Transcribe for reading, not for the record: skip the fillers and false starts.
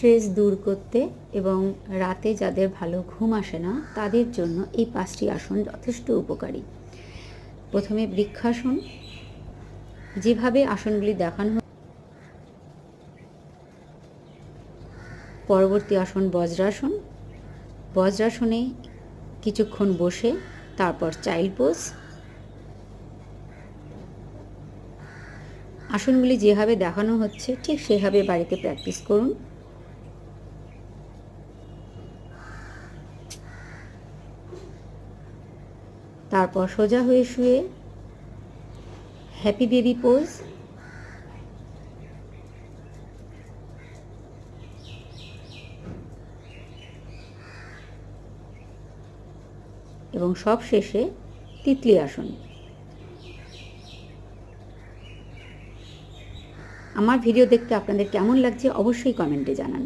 Stress দূর করতে এবং রাতে যাদের ভালো ঘুম আসে না তাদের জন্য এই 5টি আসন যথেষ্ট উপকারী। প্রথমে বৃক্ষাসন। যেভাবে আসনগুলি দেখানো পরবর্তী আসন বজ্রাসন। বজ্রাসনে কিছুক্ষণ বসে তারপর চাইল্ড পোজ। আসনগুলি যেভাবে দেখানো হচ্ছে ঠিক সেভাবে বাড়িতে প্র্যাকটিস করুন। তারপর সোজা হয়ে শুয়ে হ্যাপি বেবি পোজ। এবং সব শেষে তিতলি আসন। আমার ভিডিও দেখতে আপনাদের কেমন লাগছে অবশ্যই কমেন্টে জানান।